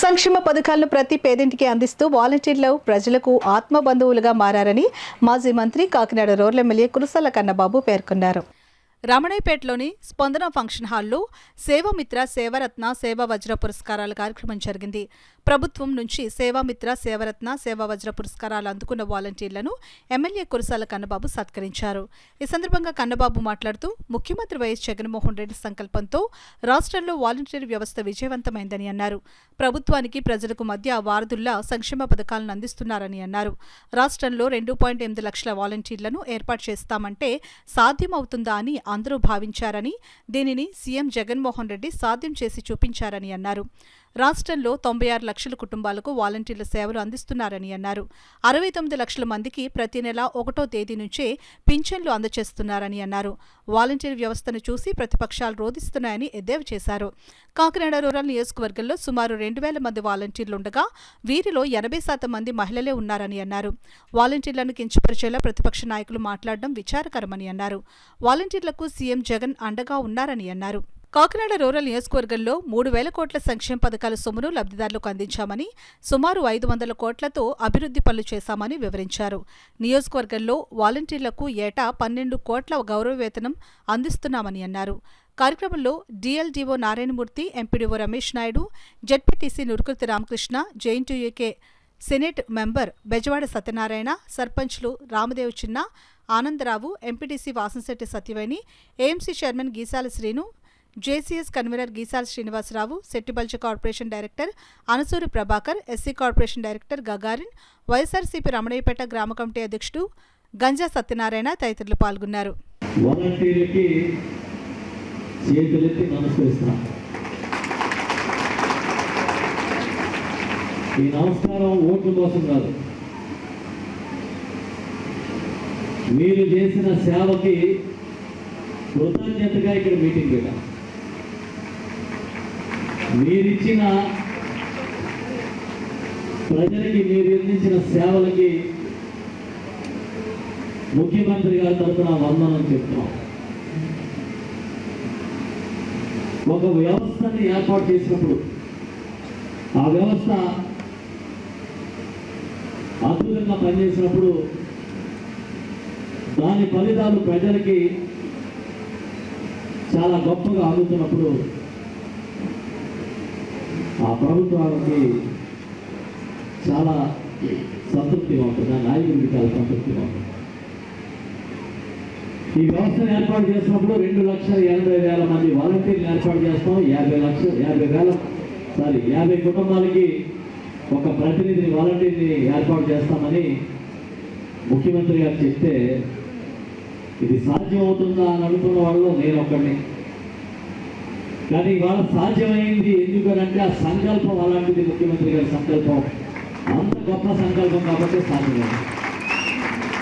సంక్షేమ పథకాలను ప్రతి పేదింటికి అందిస్తూ వాలంటీర్లు ప్రజలకు ఆత్మబంధువులుగా మారారని మాజీ మంత్రి కాకినాడ రూరల్ ఎమ్మెల్యే కురసాల కన్నబాబు పేర్కొన్నారు. రమణయ్యపేటలోని స్పందన ఫంక్షన్ హాల్లో సేవామిత్ర సేవరత్న సేవా వజ్ర పురస్కారాల కార్యక్రమం జరిగింది. ప్రభుత్వం నుంచి సేవామిత్ర సేవరత్న సేవా వజ్ర పురస్కారాలు అందుకున్న వాలంటీర్లను ఎమ్మెల్యే కురసాల కన్నబాబు సత్కరించారు. ఈ సందర్భంగా కన్నబాబు మాట్లాడుతూ ముఖ్యమంత్రి వైఎస్ జగన్మోహన్ రెడ్డి సంకల్పంతో రాష్ట్రంలో వాలంటీర్ వ్యవస్థ విజయవంతమైందని అన్నారు. ప్రభుత్వానికి ప్రజలకు మధ్య వారధుల్లా సంక్షేమ పథకాలను అందిస్తున్నారని అన్నారు. రాష్ట్రంలో 2.8 లక్షల వాలంటీర్లను ఏర్పాటు చేస్తామంటే సాధ్యమవుతుందా అని అందరూ భావించారని, దీనిని సీఎం జగన్మోహన్ రెడ్డి సాధ్యం చేసి చూపించారని అన్నారు. రాష్ట్రంలో 96 లక్షల కుటుంబాలకు వాలంటీర్ల సేవలు అందిస్తున్నారని అన్నారు. 69 లక్షల మందికి ప్రతి నెల 1వ తేదీ నుంచే పింఛన్లు అందజేస్తున్నారని అన్నారు. వాలంటీర్ వ్యవస్థను చూసి ప్రతిపక్షాలు రోధిస్తున్నాయని ఎద్దేవా చేశారు. కాకినాడ రూరల్ నియోజకవర్గంలో సుమారు 2,000 మంది వాలంటీర్లుండగా వీరిలో 80% మంది మహిళలే ఉన్నారని అన్నారు. వాలంటీర్లను కించపరిచేలా ప్రతిపక్ష నాయకులు మాట్లాడడం విచారకరమని అన్నారు. వాలంటీర్లకు సీఎం జగన్ అండగా ఉన్నారని అన్నారు. కాకినాడ రూరల్ నియోజకవర్గంలో 3,000 కోట్ల సంక్షేమ పథకాల సొమ్మును లబ్ధిదారులకు అందించామని, సుమారు 500 కోట్లతో అభివృద్ధి పనులు చేశామని వివరించారు. నియోజకవర్గంలో వాలంటీర్లకు ఏటా 12 కోట్ల గౌరవ వేతనం అందిస్తున్నామని అన్నారు. కార్యక్రమంలో DLDO Narayanamurthy, MPDO Ramesh Naidu, ZPTC Nurukurthi Ramakrishna, JNTUK senate member Bezawada Satyanarayana, సర్పంచ్లు Ramadev Chinna, Anandarao, MPTC Vasamsetti Satyaveni, AMC chairman Geesala Srinu, JCS convener Geesala Srinivasarao, Settibalija corporation director Anasuri Prabhakar, SC corporation director Gagarin, YSRCP Ramanayyapeta గ్రామ కమిటీ అధ్యక్షుడు గంజా సత్యనారాయణ తదితరులు పాల్గొన్నారు. ఈ నమస్కారం ఓట్ల కోసం కాదు, మీరు చేసిన సేవకి కృతజ్ఞతగా ఇక్కడ మీటింగ్ పెట్టాం. మీరిచ్చిన ప్రజలకి, మీరు అందించిన సేవలకి ముఖ్యమంత్రి గారి తరఫున వందనం చెప్తున్నాం. ఒక వ్యవస్థని ఏర్పాటు చేసినప్పుడు ఆ వ్యవస్థ అద్భుతంగా పనిచేసినప్పుడు దాని ఫలితాలు ప్రజలకి చాలా గొప్పగా అందుతున్నప్పుడు ఆ ప్రభుత్వానికి చాలా సంతృప్తిగా ఉంటుంది, ఆ నాయకుడికి చాలా సంతృప్తిగా ఉంటుంది. ఈ వ్యవస్థను ఏర్పాటు చేసినప్పుడు 2,80,000 మంది వాలంటీర్లు ఏర్పాటు చేస్తాం. 50 కుటుంబాలకి ఒక ప్రతినిధిని వాలంటీర్ని ఏర్పాటు చేస్తామని ముఖ్యమంత్రి గారు చెప్తే ఇది సాధ్యం అవుతుందా అని అనుకున్న వాళ్ళు నేను ఒక్కడిని. కానీ ఇవాళ సాధ్యమైంది ఎందుకనంటే ఆ సంకల్పం అలాంటిది, ముఖ్యమంత్రి గారి సంకల్పం అంత గొప్ప సంకల్పం కాబట్టి సాధ్యమైంది.